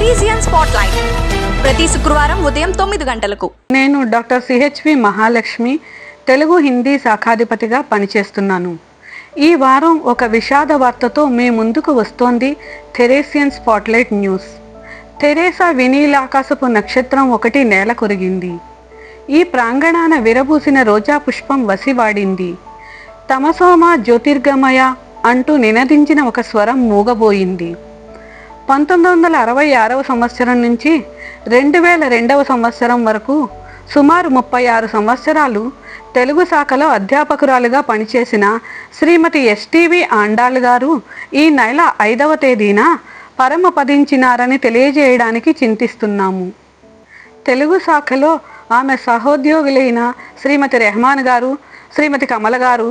థెరేసియన్ spotlight ప్రతి శుక్రవారం ఉదయం 9 గంటలకు. నేను డాక్టర్ సిహెచ్వి మహాలక్ష్మి, తెలుగు హిందీ శాఖాధిపతిగా పనిచేస్తున్నాను. ఈ వారం ఒక విషాద వార్తతో మీ ముందుకు వస్తోంది థెరేసియన్ స్పాట్లైట్ న్యూస్. థెరేసా వినీలాకాశపు నక్షత్రం ఒకటి నేల కొరిగింది. ఈ ప్రాంగణాన విరబూసిన రోజా పుష్పం వసివాడింది. తమసోమ జ్యోతిర్గమయ అంటూ నినదించిన ఒక స్వరం మూగబోయింది. 1966 సంవత్సరం నుంచి 2002 సంవత్సరం వరకు సుమారు 36 సంవత్సరాలు తెలుగు శాఖలో అధ్యాపకురాలుగా పనిచేసిన శ్రీమతి ఎస్టీవి ఆండాళ్ గారు ఈ నెల 5వ తేదీన పరమపదించినారని తెలియజేయడానికి చింతిస్తున్నాము. తెలుగు శాఖలో ఆమె సహోద్యోగులైన శ్రీమతి రెహమాన్ గారు, శ్రీమతి కమల గారు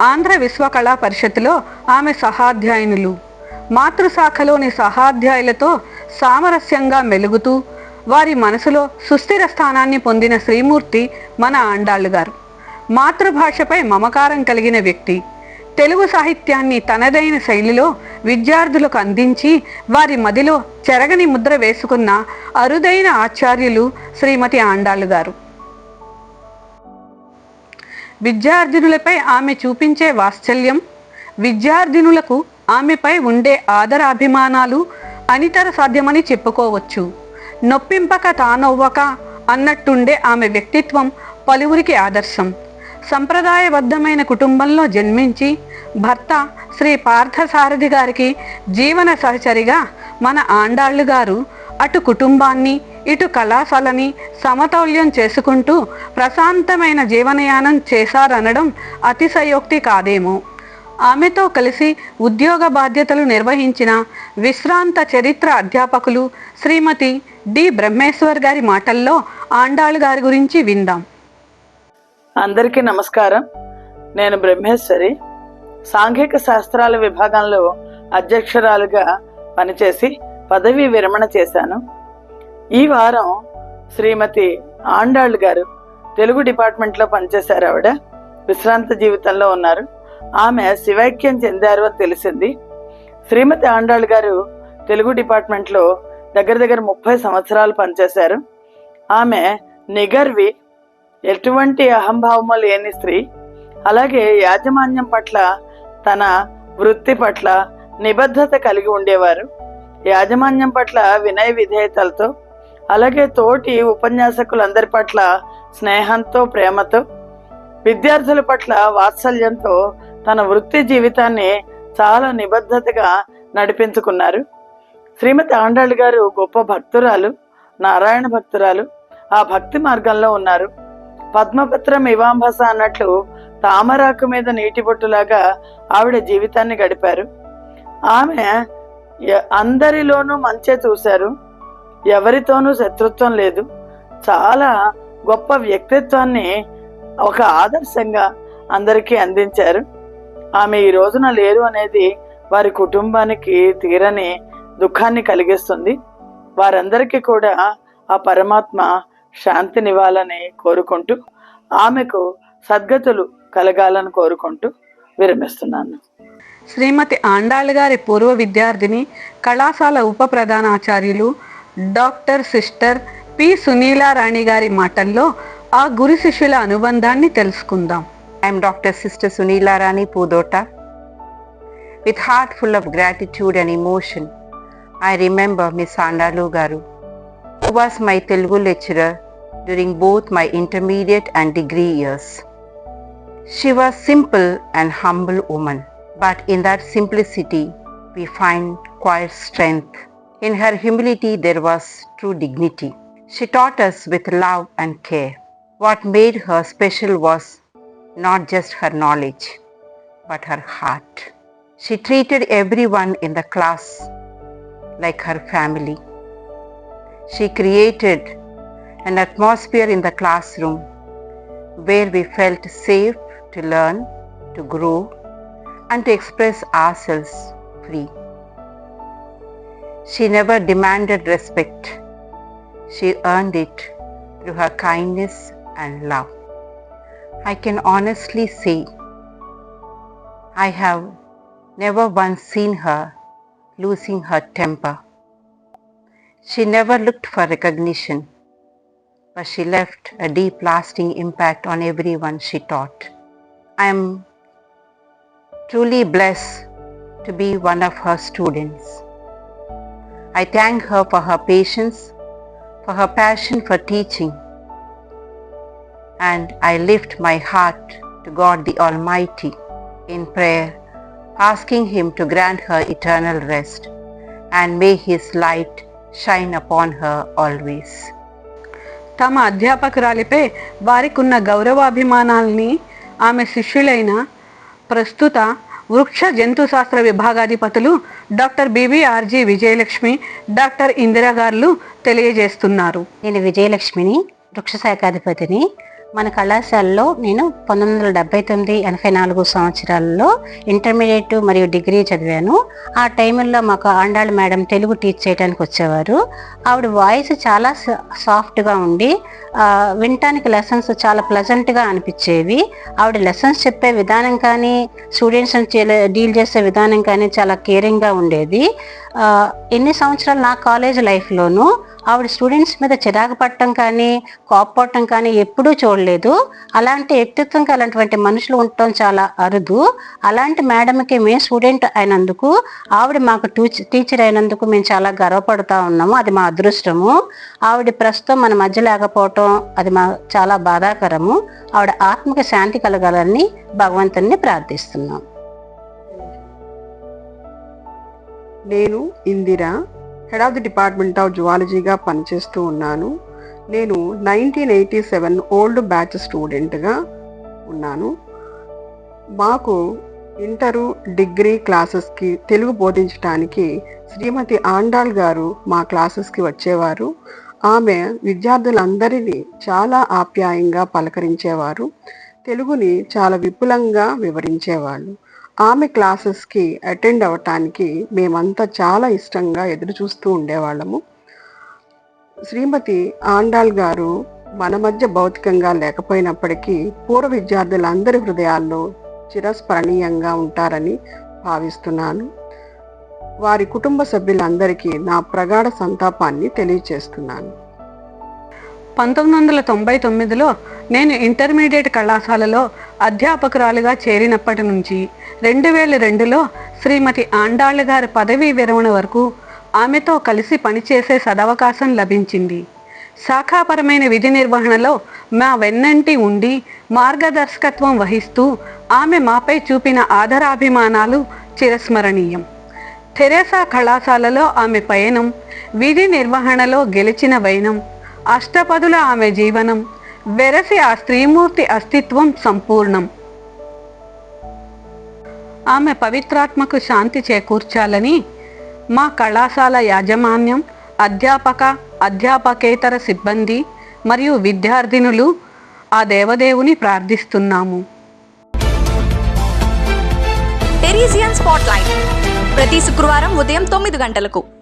ఆంధ్ర విశ్వకళా పరిషత్తులో ఆమె సహాధ్యాయునులు. మాతృశాఖలోని సహాధ్యాయులతో సామరస్యంగా మెలుగుతూ వారి మనసులో సుస్థిర స్థానాన్ని పొందిన శ్రీమూర్తి మన ఆండాళ్ళు గారు. మాతృభాషపై మమకారం కలిగిన వ్యక్తి. తెలుగు సాహిత్యాన్ని తనదైన శైలిలో విద్యార్థులకు అందించి వారి మదిలో చెరగని ముద్ర వేసుకున్న అరుదైన ఆచార్యులు శ్రీమతి ఆండాళ్ళు గారు. విద్యార్థినులపై ఆమె చూపించే వాత్సల్యం, విద్యార్థినులకు ఆమెపై ఉండే ఆదరాభిమానాలు అనితర సాధ్యమని చెప్పుకోవచ్చు. నొప్పింపక తానొవ్వక అన్నట్టుండే ఆమె వ్యక్తిత్వం పలువురికి ఆదర్శం. సంప్రదాయబద్ధమైన కుటుంబంలో జన్మించి భర్త శ్రీ పార్థసారథి గారికి జీవన సహచరిగా మన ఆండాళ్ళు గారు అటు కుటుంబాన్ని ఇటు కళాశాలని సమతౌల్యం చేసుకుంటూ ప్రశాంతమైన జీవనయానం చేశారనడం అతిశయోక్తి కాదేమో. ఆమెతో కలిసి ఉద్యోగ బాధ్యతలు నిర్వహించిన విశ్రాంత చరిత్ర అధ్యాపకులు శ్రీమతి డి బ్రహ్మేశ్వర్ గారి మాటల్లో ఆండాళ్ గారి గురించి విందాం. అందరికీ నమస్కారం. నేను బ్రహ్మేశ్వరి, సాంఘిక శాస్త్రాల విభాగంలో అధ్యక్షురాలుగా పనిచేసి పదవీ విరమణ చేశాను. ఈ వారం శ్రీమతి ఆండాళ్ గారు తెలుగు డిపార్ట్మెంట్లో పనిచేశారు. ఆవిడ విశ్రాంత జీవితంలో ఉన్నారు. ఆమె శివైక్యం చెందారు అని తెలిసింది. శ్రీమతి ఆండాళ్ గారు తెలుగు డిపార్ట్మెంట్లో దగ్గర 30 సంవత్సరాలు పనిచేశారు. ఆమె నిగర్వి, ఎటువంటి అహంభావము లేని స్త్రీ. అలాగే యాజమాన్యం పట్ల, తన వృత్తి పట్ల నిబద్ధత కలిగి ఉండేవారు. యాజమాన్యం పట్ల వినయ విధేయతలతో, అలాగే తోటి ఉపన్యాసకులందరి పట్ల స్నేహంతో, ప్రేమతో, విద్యార్థుల పట్ల వాత్సల్యంతో తన వృత్తి జీవితాన్ని చాలా నిబద్ధతగా నడిపించుకున్నారు. శ్రీమతి ఆండాళ్ గారు గొప్ప భక్తురాలు, నారాయణ భక్తురాలు. ఆ భక్తి మార్గంలో ఉన్నారు. పద్మపత్రం ఇవాంభస అన్నట్లు తామరాకు మీద నీటి బొట్టులాగా ఆవిడ జీవితాన్ని గడిపారు. ఆమె అందరిలోనూ మంచే చూశారు. ఎవరితోనూ శత్రుత్వం లేదు. చాలా గొప్ప వ్యక్తిత్వాన్ని ఒక ఆదర్శంగా అందరికీ అందించారు. ఆమె ఈ రోజున లేరు అనేది వారి కుటుంబానికి తీరని దుఃఖాన్ని కలిగిస్తుంది. వారందరికీ కూడా ఆ పరమాత్మ శాంతినివ్వాలని కోరుకుంటూ, ఆమెకు సద్గతులు కలగాలని కోరుకుంటూ విరమిస్తున్నాను. శ్రీమతి ఆండాళ్ గారి పూర్వ విద్యార్థిని, కళాశాల ఉప ప్రధానాచార్యులు డాక్టర్ సిస్టర్ పి సునీలారాణి గారి మాటల్లో ఆ గురు శిష్యుల అనుబంధాన్ని తెలుసుకుందాం. I am Dr. Sister Sunilarani Pudota. With heart full of gratitude and emotion, I remember Miss Andalu Garu, who was my Telugu lecturer during both my intermediate and degree years. She was simple and humble woman, but in that simplicity we find quiet strength. In her humility there was true dignity. She taught us with love and care. What made her special was not just her knowledge, but her heart. She treated everyone in the class like her family. She created an atmosphere in the classroom where we felt safe to learn, to grow, and to express ourselves free. She never demanded respect. She earned it through her kindness and love. I can honestly say I have never once seen her losing her temper. She never looked for recognition, but she left a deep lasting impact on everyone she taught. I am truly blessed to be one of her students. I thank her for her patience, for her passion for teaching, and I lift my heart to God the Almighty in prayer, asking Him to grant her eternal rest, and may His light shine upon her always. తమ అధ్యాపకురాలిపై వారికున్న గౌరవాభిమానాల్ని ఆమె శిష్యులైన ప్రస్తుత వృక్ష జంతుశాస్త్ర విభాగాధిపతులు doctor బిబిఆర్జీ Vijayalakshmi, doctor Indira గారు తెలియజేస్తున్నారు. నేను విజయలక్ష్మిని, వృక్ష శాఖాధిపతిని. మన కళాశాలలో నేను 1979-84 సంవత్సరాలలో ఇంటర్మీడియట్ మరియు డిగ్రీ చదివాను. ఆ టైంలో మాకు ఆండాళ్ మేడం తెలుగు టీచ్ చేయడానికి వచ్చేవారు. ఆవిడ వాయిస్ చాలా సాఫ్ట్గా ఉండి వినటానికి లెసన్స్ చాలా ప్లెజెంట్గా అనిపించేవి. ఆవిడ లెసన్స్ చెప్పే విధానం కానీ, స్టూడెంట్స్ని డీల్ చేసే విధానం కానీ చాలా కేరింగ్గా ఉండేది. ఎన్ని సంవత్సరాలు నా కాలేజ్ లైఫ్లోనూ ఆవిడ స్టూడెంట్స్ మీద చిరాకు పట్టడం కానీ, కోప్పడటం కానీ ఎప్పుడూ చూడలేదు. అలాంటి వ్యక్తిత్వం అలాంటి మనుషులు ఉండటం చాలా అరుదు. అలాంటి మేడంకి మేము స్టూడెంట్ అయినందుకు, ఆవిడ మాకు టీచర్ అయినందుకు మేము చాలా గర్వపడుతూ ఉన్నాము. అది మా అదృష్టము. ఆవిడ ప్రస్తుతం మన మధ్య లేకపోవటం అది మా చాలా బాధాకరము. ఆవిడ ఆత్మకి శాంతి కలగాలని భగవంతుని ప్రార్థిస్తున్నాం. నేను Indira, head of the department of జువాలజీగా పనిచేస్తూ ఉన్నాను. నేను 1987 ఓల్డ్ బ్యాచ్ స్టూడెంట్గా ఉన్నాను. మాకు ఇంటరు, డిగ్రీ క్లాసెస్కి తెలుగు బోధించడానికి శ్రీమతి ఆండాళ్ గారు మా క్లాసెస్కి వచ్చేవారు. ఆమె విద్యార్థులందరినీ చాలా ఆప్యాయంగా పలకరించేవారు. తెలుగుని చాలా విపులంగా వివరించేవాళ్ళు. ఆమె క్లాసెస్కి అటెండ్ అవ్వటానికి మేమంతా చాలా ఇష్టంగా ఎదురు చూస్తూ ఉండేవాళ్ళము. శ్రీమతి ఆండాళ్ గారు మన మధ్య భౌతికంగా లేకపోయినప్పటికీ పూర్వ విద్యార్థులందరి హృదయాల్లో చిరస్మరణీయంగా ఉంటారని భావిస్తున్నాను. వారి కుటుంబ సభ్యులందరికీ నా ప్రగాఢ సంతాపాన్ని తెలియచేస్తున్నాను. 1999లో నేను ఇంటర్మీడియట్ కళాశాలలో అధ్యాపకురాలుగా చేరినప్పటి నుంచి 2002లో శ్రీమతి ఆండాళ్ గారి పదవీ విరమణ వరకు ఆమెతో కలిసి పనిచేసే సదవకాశం లభించింది. శాఖాపరమైన విధి నిర్వహణలో మా వెన్నంటి ఉండి మార్గదర్శకత్వం వహిస్తూ ఆమె మాపై చూపిన ఆదరాభిమానాలు చిరస్మరణీయం. థెరెసా కళాశాలలో ఆమె పయనం, విధి నిర్వహణలో గెలిచిన వైనం, అష్టపదుల ఆమె జీవనం, వెరసి ఆ స్త్రీమూర్తి అస్తిత్వం సంపూర్ణం. ఆమె పవిత్రాత్మకు శాంతి చేకూర్చాలని మా కళాశాల యాజమాన్యం, అధ్యాపకేతర సిబ్బంది మరియు విద్యార్థినులు ఆ దేవదేవుని ప్రార్థిస్తున్నాము. టెరీజియన్ స్పాట్లైట్ ప్రతి శుక్రవారం ఉదయం 9 గంటలకు.